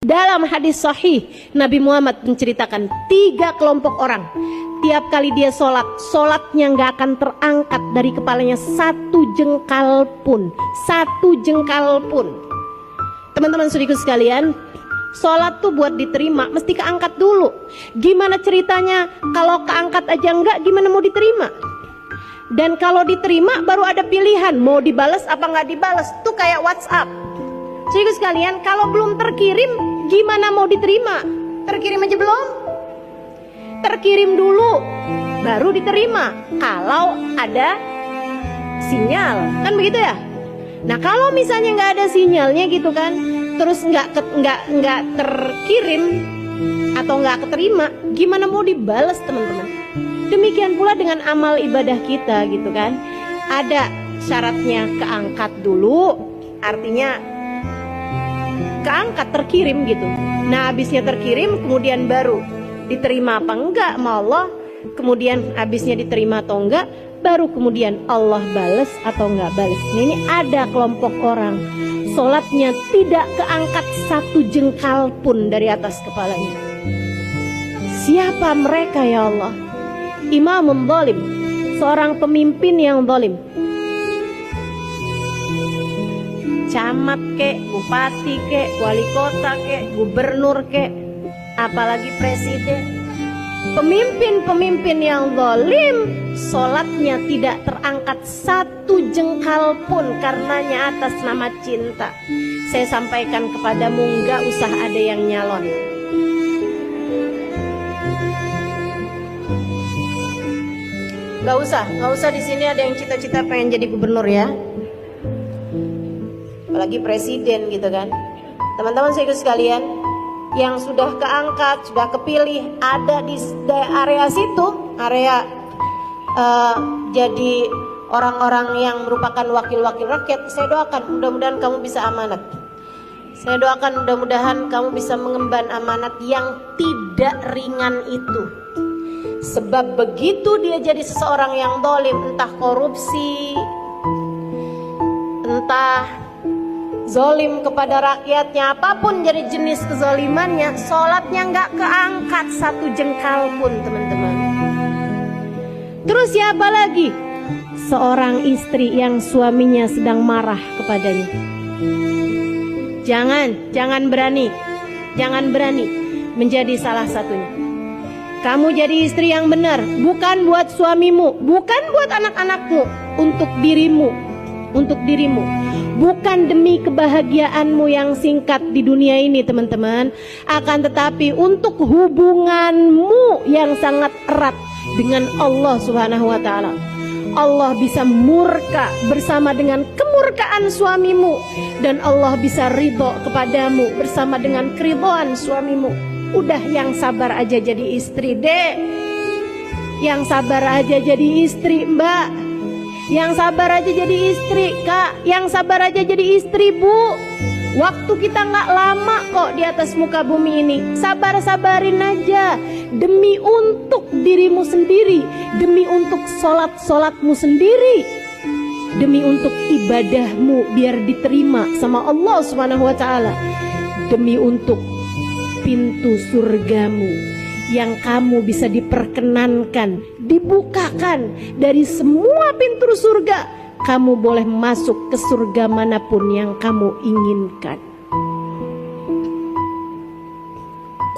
Dalam hadis sahih, Nabi Muhammad menceritakan 3 kelompok orang. Tiap kali dia sholat, sholatnya nggak akan terangkat dari kepalanya 1 jengkal pun. 1 jengkal pun. Teman-teman saudaraku sekalian, sholat tuh buat diterima mesti keangkat dulu. Gimana ceritanya kalau keangkat aja enggak, gimana mau diterima? Dan kalau diterima baru ada pilihan, mau dibalas apa nggak dibalas. Tuh kayak WhatsApp. Saudaraku sekalian, kalau belum terkirim gimana mau diterima? Terkirim aja belum? Terkirim dulu baru diterima kalau ada sinyal, kan begitu ya? Nah kalau misalnya nggak ada sinyalnya gitu kan, terus nggak terkirim atau nggak keterima, gimana mau dibalas teman-teman? Demikian pula dengan amal ibadah kita gitu kan, ada syaratnya keangkat dulu, artinya keangkat terkirim gitu. Nah habisnya terkirim kemudian baru diterima apa enggak sama Allah, kemudian habisnya diterima atau enggak, baru kemudian Allah balas atau enggak balas. Nah, ini ada kelompok orang sholatnya tidak keangkat 1 jengkal pun dari atas kepalanya. Siapa mereka ya Allah? Imam zalim, seorang pemimpin yang zalim. Camat kek, bupati kek, wali kota kek, gubernur kek, apalagi presiden. Pemimpin-pemimpin yang zalim, sholatnya tidak terangkat 1 jengkal pun karenanya atas nama cinta. Saya sampaikan kepadamu, nggak usah ada yang nyalon. Nggak usah di sini ada yang cita-cita pengen jadi gubernur ya. Apalagi presiden gitu kan. Teman-teman saya sekalian, yang sudah keangkat, sudah kepilih ada di area situ, area jadi orang-orang yang merupakan wakil-wakil rakyat, saya doakan mudah-mudahan kamu bisa amanat. Saya doakan mudah-mudahan kamu bisa mengemban amanat yang tidak ringan itu. Sebab begitu dia jadi seseorang yang zalim, entah korupsi, entah zalim kepada rakyatnya, apapun jadi jenis kezalimannya, sholatnya nggak keangkat 1 jengkal pun teman-teman. Terus siapa lagi? Seorang istri yang suaminya sedang marah kepadanya. Jangan berani menjadi salah satunya. Kamu jadi istri yang benar, bukan buat suamimu, bukan buat anak-anakmu, untuk dirimu, bukan demi kebahagiaanmu yang singkat di dunia ini teman-teman, akan tetapi untuk hubunganmu yang sangat erat dengan Allah Subhanahu wa Ta'ala. Allah bisa murka bersama dengan kemurkaan suamimu, dan Allah bisa ridho kepadamu bersama dengan keridhaan suamimu. Udah, yang sabar aja jadi istri dek, yang sabar aja jadi istri mbak, yang sabar aja jadi istri kak, yang sabar aja jadi istri bu. Waktu kita nggak lama kok di atas muka bumi ini. Sabar-sabarin aja, demi untuk dirimu sendiri, demi untuk sholat-sholatmu sendiri, demi untuk ibadahmu biar diterima sama Allah Subhanahu wa Ta'ala, demi untuk pintu surgamu yang kamu bisa diperkenankan, dibukakan dari semua pintu surga. Kamu boleh masuk ke surga manapun yang kamu inginkan.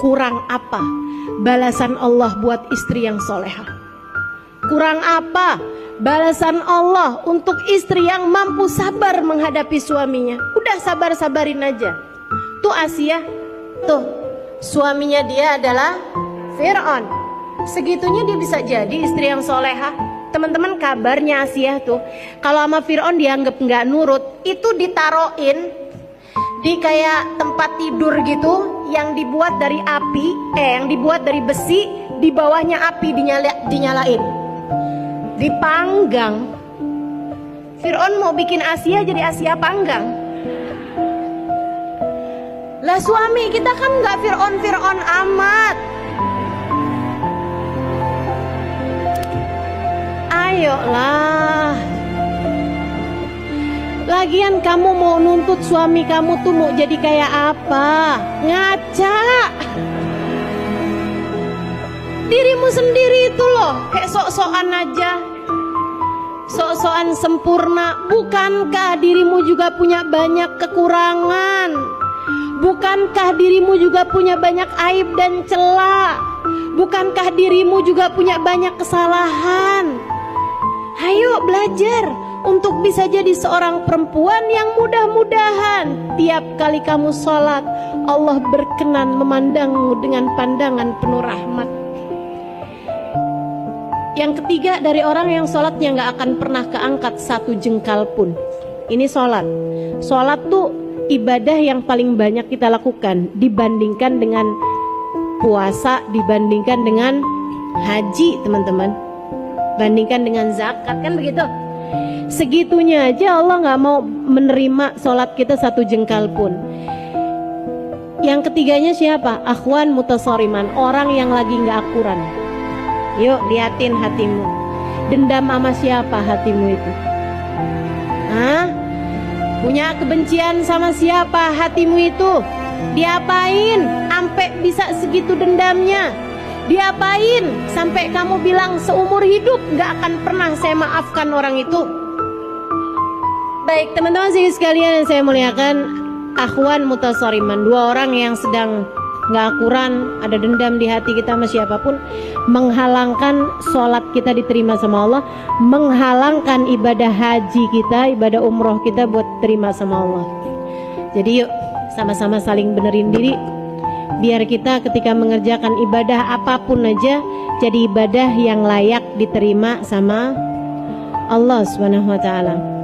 Kurang apa balasan Allah buat istri yang solehah? Kurang apa balasan Allah untuk istri yang mampu sabar menghadapi suaminya? Udah sabar-sabarin aja. Tuh Asia, tuh suaminya dia adalah Fir'aun. Segitunya dia bisa jadi istri yang solehah. Teman-teman, kabarnya Asia tuh kalau sama Fir'aun dianggap nggak nurut, itu ditaroin di kayak tempat tidur gitu yang dibuat dari api, yang dibuat dari besi, di bawahnya api dinyalain, dipanggang. Fir'aun mau bikin Asia jadi Asia panggang. Lah suami kita kan nggak Fir'aun amat. Ayolah. Lagian kamu mau nuntut suami kamu tuh mau jadi kayak apa? Ngaca. Dirimu sendiri itu loh, kayak sok-sokan aja. Sok-sokan sempurna. Bukankah dirimu juga punya banyak kekurangan? Bukankah dirimu juga punya banyak aib dan celah? Bukankah dirimu juga punya banyak kesalahan? Ayo belajar untuk bisa jadi seorang perempuan yang mudah-mudahan tiap kali kamu sholat Allah berkenan memandangmu dengan pandangan penuh rahmat. Yang ketiga, dari orang yang sholatnya gak akan pernah keangkat satu jengkal pun. Ini sholat. Sholat tuh ibadah yang paling banyak kita lakukan dibandingkan dengan puasa, dibandingkan dengan haji, teman-teman, bandingkan dengan zakat, kan begitu. Segitunya aja Allah gak mau menerima sholat kita satu jengkal pun. Yang ketiganya siapa? Akhwan mutasoriman, orang yang lagi gak akuran. Yuk liatin hatimu, dendam sama siapa hatimu itu? Hah? Punya kebencian sama siapa hatimu itu? Diapain sampai bisa segitu dendamnya? Diapain sampai kamu bilang seumur hidup gak akan pernah saya maafkan orang itu? Baik teman-teman sekalian yang saya muliakan, akhwan mutasoriman, dua orang yang sedang gak akuran, ada dendam di hati kita sama siapapun, menghalangkan sholat kita diterima sama Allah, menghalangkan ibadah haji kita, ibadah umroh kita buat terima sama Allah. Jadi yuk sama-sama saling benerin diri, biar kita ketika mengerjakan ibadah apapun aja jadi ibadah yang layak diterima sama Allah Subhanahu wa ta'ala.